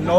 9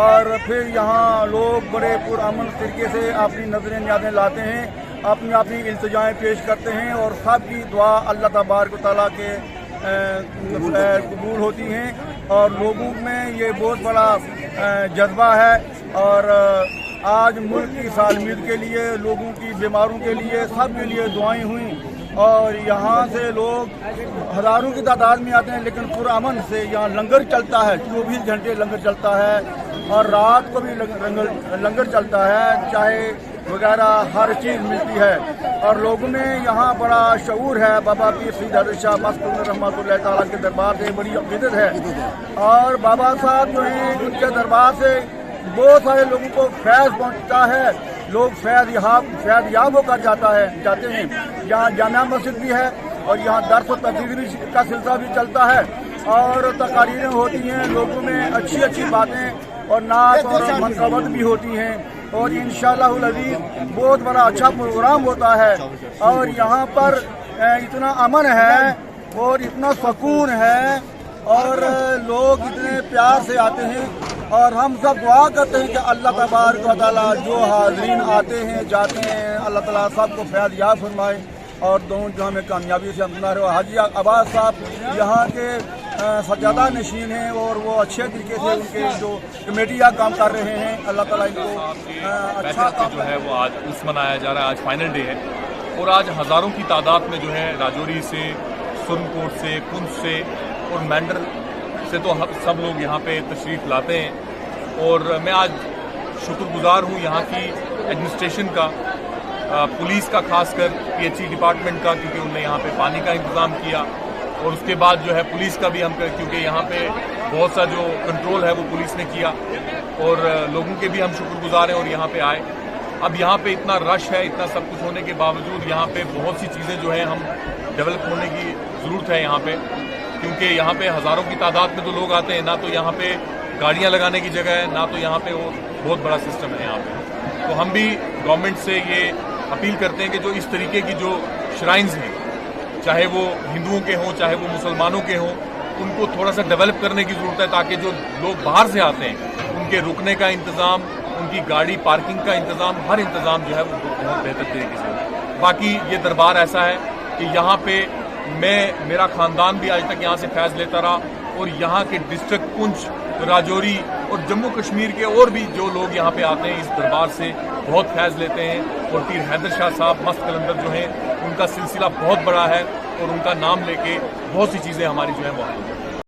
اور پھر یہاں لوگ بڑے پرامن طریقے سے اپنی نظریں نیازیں لاتے ہیں، اپنی التجائیں پیش کرتے ہیں، اور سب کی دعا اللہ تبارک و تعالیٰ کے قبول ہوتی ہیں، اور لوگوں میں یہ بہت بڑا جذبہ ہے۔ اور آج ملک کی سالمیت کے لیے، لوگوں کی بیماروں کے لیے، سب کے لیے دعائیں ہوئیں، اور یہاں سے لوگ ہزاروں کی تعداد میں آتے ہیں، لیکن پرامن سے یہاں لنگر چلتا ہے، 24 گھنٹے لنگر چلتا ہے، اور رات کو بھی لنگر چلتا ہے، چائے وغیرہ ہر چیز ملتی ہے، اور لوگوں میں یہاں بڑا شعور ہے۔ بابا پیر سید حضرت شاہ مست رحمۃ اللہ تعالیٰ کے دربار سے بڑی عقیدت ہے، اور بابا صاحب جو ہیں ان کے دربار سے بہت سارے لوگوں کو فیض پہنچتا ہے، لوگ فیض یاب ہو کر جاتے ہیں۔ یہاں جامع مسجد بھی ہے، اور یہاں درس و تدریس کا سلسلہ بھی چلتا ہے، اور تقاریریں ہوتی ہیں، لوگوں میں اچھی اچھی باتیں اور نعت اور منقبت بھی ہوتی ہیں، اور انشاءاللہ العزیز بہت بڑا اچھا پروگرام ہوتا ہے، اور یہاں پر اتنا امن ہے اور اتنا سکون ہے، اور لوگ اتنے پیار سے آتے ہیں، اور ہم سب دعا کرتے ہیں کہ اللہ تبارک و تعالیٰ جو حاضرین آتے ہیں جاتے ہیں، اللہ تعالیٰ سب کو فیض یاب فرمائے، اور دونوں جو ہمیں کامیابی سے ہمکنار ہو۔ حاجی عباس صاحب یہاں کے سجادہ نشین ہیں، اور وہ اچھے طریقے سے ان کے جو کمیٹیاں کام کر رہے ہیں، اللہ تعالیٰ ان کو اچھا کام جو ہے وہ آج اس منایا جا رہا ہے، آج فائنل ڈے ہے، اور آج ہزاروں کی تعداد میں جو ہے راجوری سے، سرنکوٹ سے، پنچ سے اور مینڈر سے تو سب لوگ یہاں پہ تشریف لاتے ہیں، اور میں آج شکر گزار ہوں یہاں کی ایڈمنسٹریشن کا، پولیس کا، خاص کر PHE ڈپارٹمنٹ کا، کیونکہ انہوں نے یہاں پہ پانی کا انتظام کیا، اور اس کے بعد جو ہے پولیس کا بھی ہم کیونکہ یہاں پہ بہت سا جو کنٹرول ہے وہ پولیس نے کیا، اور لوگوں کے بھی ہم شکر گزار ہیں اور یہاں پہ آئے۔ اب یہاں پہ اتنا رش ہے، اتنا سب کچھ ہونے کے باوجود یہاں پہ بہت سی چیزیں جو ہیں ہم ڈیولپ ہونے کی ضرورت ہے یہاں پہ، کیونکہ یہاں پہ ہزاروں کی تعداد میں تو لوگ آتے ہیں، نہ تو یہاں پہ گاڑیاں لگانے کی جگہ ہے، نہ تو یہاں پہ وہ بہت بڑا سسٹم ہے یہاں پہ۔ تو ہم بھی گورنمنٹ سے یہ اپیل کرتے ہیں کہ جو اس طریقے کی جو شرائنز ہیں، چاہے وہ ہندوؤں کے ہوں چاہے وہ مسلمانوں کے ہوں، ان کو تھوڑا سا ڈیولپ کرنے کی ضرورت ہے، تاکہ جو لوگ باہر سے آتے ہیں ان کے رکنے کا انتظام، ان کی گاڑی پارکنگ کا انتظام، ہر انتظام جو ہے وہ بہت بہتر طریقے سے ہو۔ باقی یہ دربار ایسا ہے کہ یہاں پہ میرا خاندان بھی آج تک یہاں سے فیض لیتا رہا، اور یہاں کے ڈسٹرکٹ پنچ، راجوری اور جموں کشمیر کے اور بھی جو لوگ یہاں پہ آتے ہیں اس دربار سے بہت فیض لیتے ہیں، اور پیر حیدر شاہ صاحب مست قلندر جو ہیں ان کا سلسلہ بہت بڑا ہے، اور ان کا نام لے کے بہت سی چیزیں ہماری جو ہیں وہ